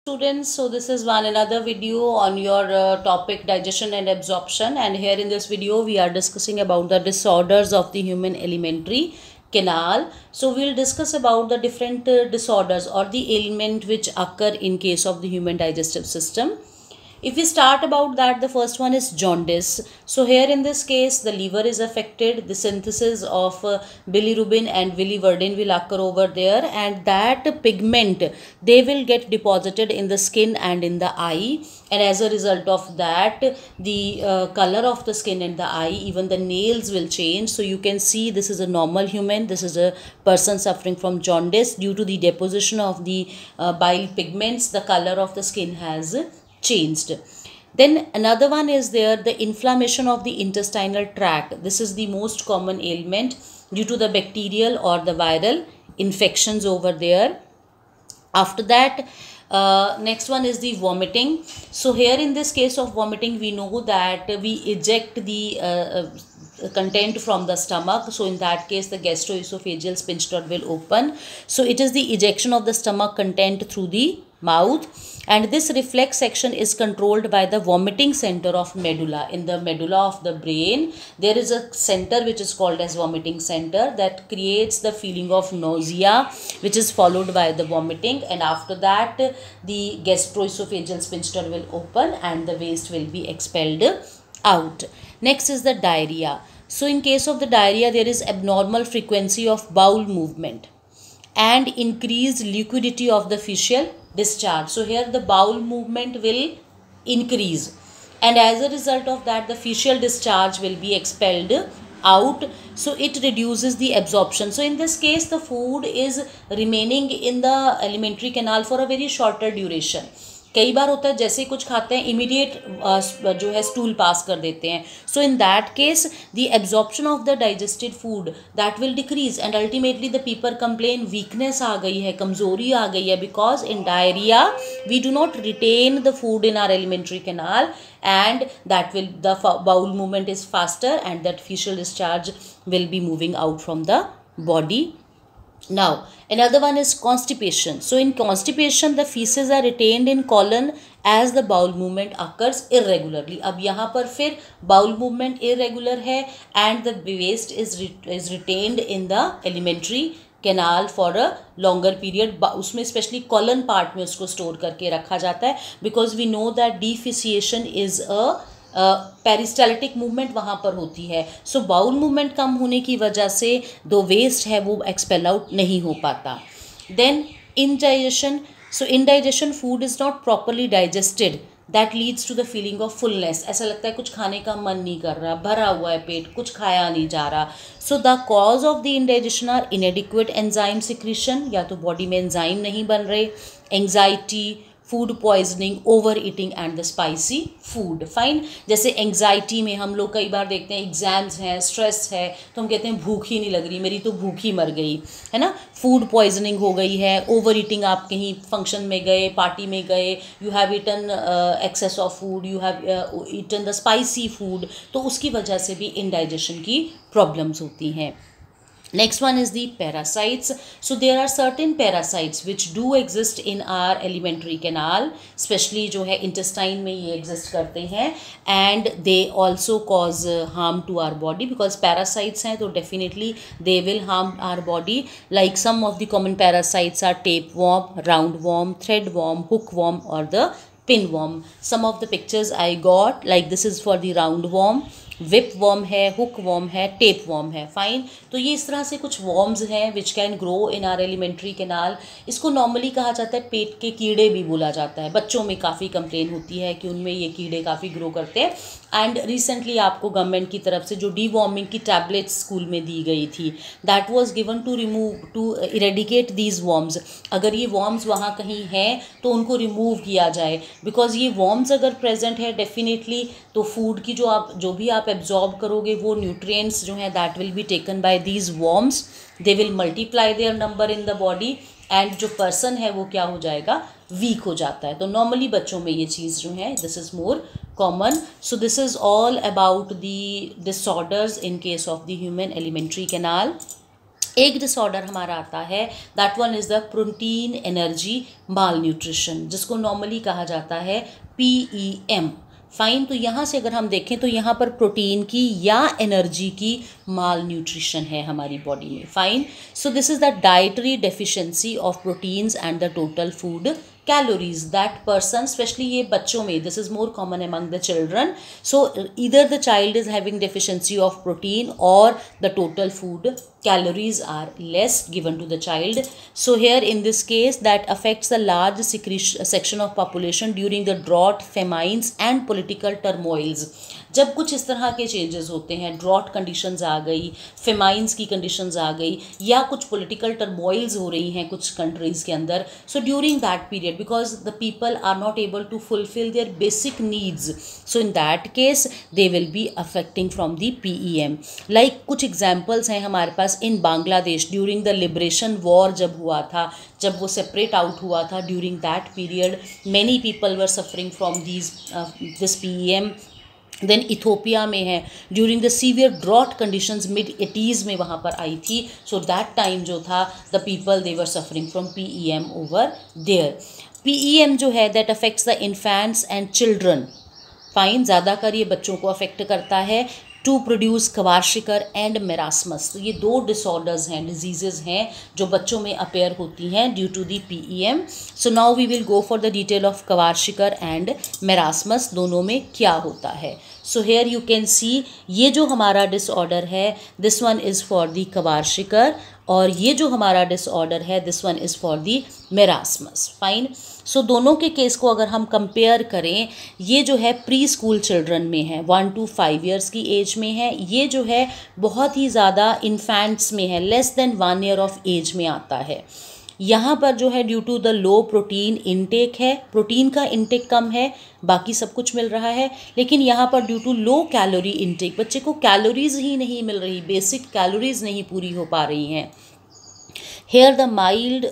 Students, so this is one another video on your topic digestion and absorption, and here in this video we are discussing about the disorders of the human alimentary canal. So we'll discuss about the different disorders or the ailment which occur in case of the human digestive system. If we start about that, the first one is jaundice. So here in this case, the liver is affected. The synthesis of bilirubin and biliverdin will occur over there, and that pigment, they will get deposited in the skin and in the eye, and as a result of that, the color of the skin and the eye, even the nails will change. So you can see this is a normal human, this is a person suffering from jaundice. Due to the deposition of the bile pigments, the color of the skin has changed. Then another one is there, the inflammation of the intestinal tract. This is the most common ailment due to the bacterial or the viral infections over there. After that, next one is the vomiting. So here in this case of vomiting, we know that we eject the content from the stomach. So in that case, the gastroesophageal sphincter will open. So it is the ejection of the stomach content through the mouth, and this reflex section is controlled by the vomiting center of medulla. In the medulla of the brain, there is a center which is called as vomiting center that creates the feeling of nausea, which is followed by the vomiting, and after that the gastroesophageal sphincter will open and the waste will be expelled out. Next is the diarrhea. So in case of the diarrhea, there is abnormal frequency of bowel movement and increased liquidity of the fecal discharge. So here the bowel movement will increase, and as a result of that, the fecal discharge will be expelled out. So it reduces the absorption. So in this case, the food is remaining in the alimentary canal for a very shorter duration. कई बार होता है जैसे कुछ खाते हैं immediate जो है stool pass कर देते हैं. So in that case the absorption of the digested food that will decrease, and ultimately the people complain weakness आ गई है, कमजोरी आ गई है, because in diarrhoea we do not retain the food in our alimentary canal, and that will the bowel movement is faster and that fecal discharge will be moving out from the body. Now another one is constipation. So in constipation, the feces are retained in colon as the bowel movement occurs irregularly. अब यहाँ पर फिर bowel movement irregular है and the waste is retained in the alimentary canal for a longer period. उसमें specially colon part में उसको store करके रखा जाता है, because we know that defecation is a peristaltic movement वहाँ पर होती है. सो बाउल मूवमेंट कम होने की वजह से दो वेस्ट है वो एक्सपेल आउट नहीं हो पाता. Then indigestion. So indigestion, food is not properly digested, that leads to the feeling of fullness. ऐसा लगता है कुछ खाने का मन नहीं कर रहा, भरा हुआ है पेट, कुछ खाया नहीं जा रहा. So the cause of the indigestion are inadequate enzyme secretion, या तो बॉडी में एंजाइम नहीं बन रहे, anxiety, food poisoning, over eating and the spicy food. Fine. जैसे एंग्जाइटी में हम लोग कई बार देखते हैं एग्जाम्स हैं, स्ट्रेस है, तो हम कहते हैं भूख ही नहीं लग रही, मेरी तो भूख ही मर गई है ना. फूड पॉइजनिंग हो गई है, ओवर ईटिंग, आप कहीं फंक्शन में गए, पार्टी में गए, you have eaten excess of food, you have eaten the spicy food, तो उसकी वजह से भी इनडाइजेशन की प्रॉब्लम्स होती हैं. Next one is the parasites. So there are certain parasites which do exist in our alimentary canal, especially जो है intestine में ये exist करते हैं, and they also cause harm to our body, because parasites हैं तो definitely they will harm our body. Like some of the common parasites are tapeworm, roundworm, threadworm, hookworm or the pinworm. Some of the pictures I got, like this is for the roundworm, whip worm है, hook worm है, tape worm है. Fine. तो ये इस तरह से कुछ worms हैं which can grow in our alimentary canal. इसको नॉर्मली कहा जाता है पेट के कीड़े भी बोला जाता है. बच्चों में काफ़ी कंप्लेन होती है कि उनमें ये कीड़े काफ़ी ग्रो करते हैं, एंड रिसेंटली आपको गवर्नमेंट की तरफ से जो डीवॉर्मिंग की टैबलेट्स स्कूल में दी गई थी, that was given to remove, to eradicate these worms. अगर ये वॉर्म्स वहाँ कहीं हैं तो उनको रिमूव किया जाए, बिकॉज ये वॉर्म्स अगर प्रेजेंट है डेफिनेटली तो फूड की जो भी आप एब्जॉर्ब करोगे वो न्यूट्रिएंट्स जो हैं that will be taken by these worms. They will multiply their number in the body, and जो पर्सन है वो क्या हो जाएगा, वीक हो जाता है. तो नॉर्मली बच्चों में ये चीज़ जो है this is more common. So this is all about the disorders in case of the human alimentary canal. एक डिसऑर्डर हमारा आता है, that one is the protein energy mall nutrition, जिसको नॉर्मली कहा जाता है PEM। फाइन, तो यहाँ से अगर हम देखें तो यहाँ पर प्रोटीन की या एनर्जी की माल न्यूट्रिशन है हमारी बॉडी में। Fine, so this is the dietary deficiency of proteins and the total food calories that person, especially ये बच्चों में, this is more common among the children, so either the child is having deficiency of protein or the total food calories are less given to the child. So here in this case that affects the large section of population during the drought, famines and political turmoils। जब कुछ इस तरह के changes होते हैं, drought conditions आ गई, famines की conditions आ गई, या कुछ पॉलिटिकल टर्मोइल्स हो रही हैं कुछ कंट्रीज़ के अंदर, so during that period because the people are not able to fulfil their basic needs, so in that case they will be affecting from the PEM। Like कुछ एग्जाम्पल्स हैं हमारे पास in Bangladesh during the liberation war जब हुआ था, जब वो separate out हुआ था, during that period many people were suffering from this PEM। Then Ethiopia में है, during the severe drought conditions mid-80s में वहाँ पर आई थी, सो दैट टाइम जो था the people they were suffering from PEM over there. PEM जो है that affects the infants and children. Fine, ज़्यादातर ये बच्चों को अफेक्ट करता है, to produce kwashiorkor and marasmus. तो ये दो डिसऑर्डर्स हैं, डिजीज़ हैं जो बच्चों में अपेयर होती हैं due to the PEM। So now we will go for the detail of kwashiorkor and marasmus, दोनों में क्या होता है। So here you can see ये जो हमारा डिसऑर्डर है this one is for the kwashiorkor, और ये जो हमारा डिसऑर्डर है this one is for the marasmus. Fine, so दोनों के केस को अगर हम कंपेयर करें, ये जो है प्री स्कूल चिल्ड्रन में है, 1 to 5 ईयर्स की एज में है, ये जो है बहुत ही ज़्यादा इन्फेंट्स में है, less than 1 year of age में आता है। यहाँ पर जो है due to the low protein intake है, प्रोटीन का इनटेक कम है, बाकी सब कुछ मिल रहा है, लेकिन यहाँ पर due to low calorie intake, बच्चे को कैलोरीज ही नहीं मिल रही, बेसिक कैलोरीज नहीं पूरी हो पा रही हैं। Here the mild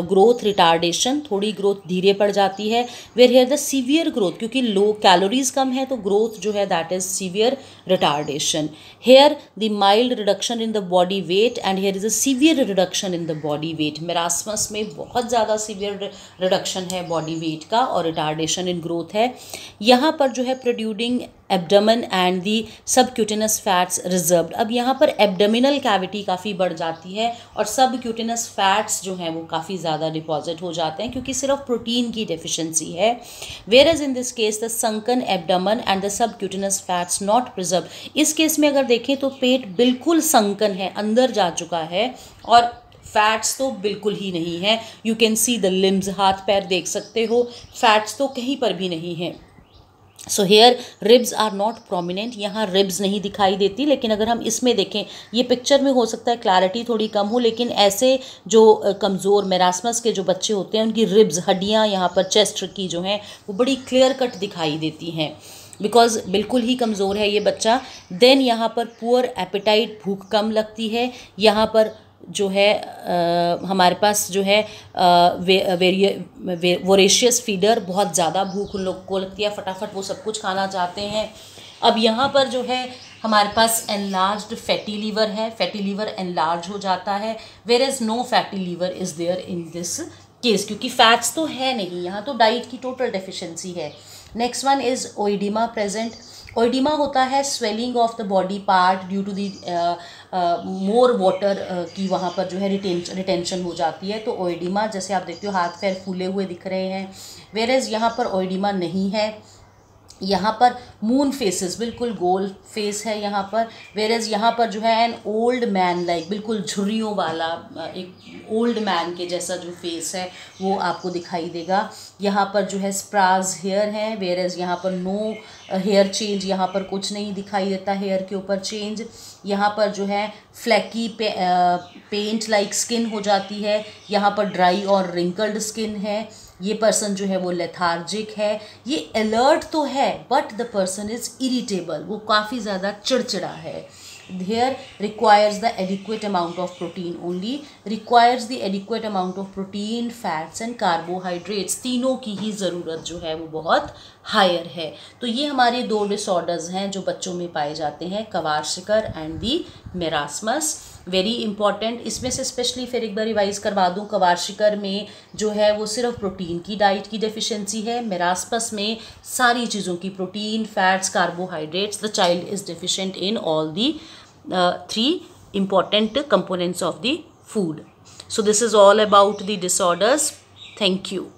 growth retardation, थोड़ी ग्रोथ धीरे पड़ जाती है। Where here the severe growth, क्योंकि लो कैलोरीज कम है तो ग्रोथ जो है that is severe retardation. Here the mild reduction in the body weight and here is a severe reduction in the body weight. Marasmus में बहुत ज़्यादा severe reduction है बॉडी वेट का और रिटार्डेशन इन ग्रोथ है। यहाँ पर जो है producing abdomen and the subcutaneous fats reserved. अब यहाँ पर एब्डोमिनल कैविटी काफ़ी बढ़ जाती है और सबक्यूटेनस फैट्स जो हैं वो काफ़ी ज़्यादा डिपॉजिट हो जाते हैं क्योंकि सिर्फ प्रोटीन की डेफिशिएंसी है। Whereas in this case the sunken abdomen and the subcutaneous fats not preserve. इस केस में अगर देखें तो पेट बिल्कुल संकन है, अंदर जा चुका है और फैट्स तो बिल्कुल ही नहीं है। You can see the limbs, हाथ पैर देख सकते हो, फैट्स तो कहीं पर भी नहीं है। So here ribs are not prominent, यहाँ रिब्स नहीं दिखाई देती, लेकिन अगर हम इसमें देखें, ये पिक्चर में हो सकता है क्लैरिटी थोड़ी कम हो, लेकिन ऐसे जो कमज़ोर मेरास्मस के जो बच्चे होते हैं उनकी रिब्स, हड्डियाँ यहाँ पर चेस्ट की जो हैं वो बड़ी क्लियर कट दिखाई देती हैं बिकॉज बिल्कुल ही कमज़ोर है ये बच्चा। देन यहाँ पर पुअर एपेटाइट, भूख कम लगती है। यहाँ पर जो है हमारे पास जो है वोरेशियस फीडर, बहुत ज़्यादा भूख उन लोग को लगती है, फटाफट वो सब कुछ खाना चाहते हैं। अब यहाँ पर जो है हमारे पास एनलार्ज्ड फैटी लीवर है, फैटी लीवर एनलार्ज हो जाता है, whereas no fatty liver is there in this case, क्योंकि फैट्स तो है नहीं, यहाँ तो डाइट की टोटल डेफिशिएंसी है। Next one is oedema present. Oedema होता है swelling of the body part due to the more water की वहाँ पर जो है रिटेंशन हो जाती है, तो ओइडिमा, जैसे आप देखते हो हाथ पैर फूले हुए दिख रहे हैं, वेयरएज यहाँ पर ओइडिमा नहीं है। यहाँ पर मून फेसेस, बिल्कुल गोल फेस है यहाँ पर, वेयरएज यहाँ पर जो है एन ओल्ड मैन लाइक, बिल्कुल झुर्रियों वाला एक ओल्ड मैन के जैसा जो फेस है वो आपको दिखाई देगा। यहाँ पर जो है स्प्राज हेयर है, वेयरएज यहाँ पर नो हेयर चेंज, यहाँ पर कुछ नहीं दिखाई देता हेयर के ऊपर चेंज। यहाँ पर जो है फ्लैकी पेंट लाइक स्किन हो जाती है, यहाँ पर ड्राई और रिंकल्ड स्किन है। ये पर्सन जो है वो लेथार्जिक है, ये अलर्ट तो है but the person is irritable, वो काफ़ी ज़्यादा चिड़चिड़ा है। Here requires the adequate amount of protein only, requires the adequate amount of protein, fats and carbohydrates, तीनों की ही ज़रूरत जो है वो बहुत हायर है। तो ये हमारे दो डिसऑर्डर्स हैं जो बच्चों में पाए जाते हैं, kwashiorkor and the marasmus. Very important. इसमें से स्पेशली फिर एक बार रिवाइज करवा दूँ, कवार्शिकर में जो है वो सिर्फ प्रोटीन की डाइट की डेफिशिएंसी है, मेरास्पस में सारी चीज़ों की, protein, fats, carbohydrates, the child is deficient in all the 3 important components of the food. So this is all about the disorders. Thank you.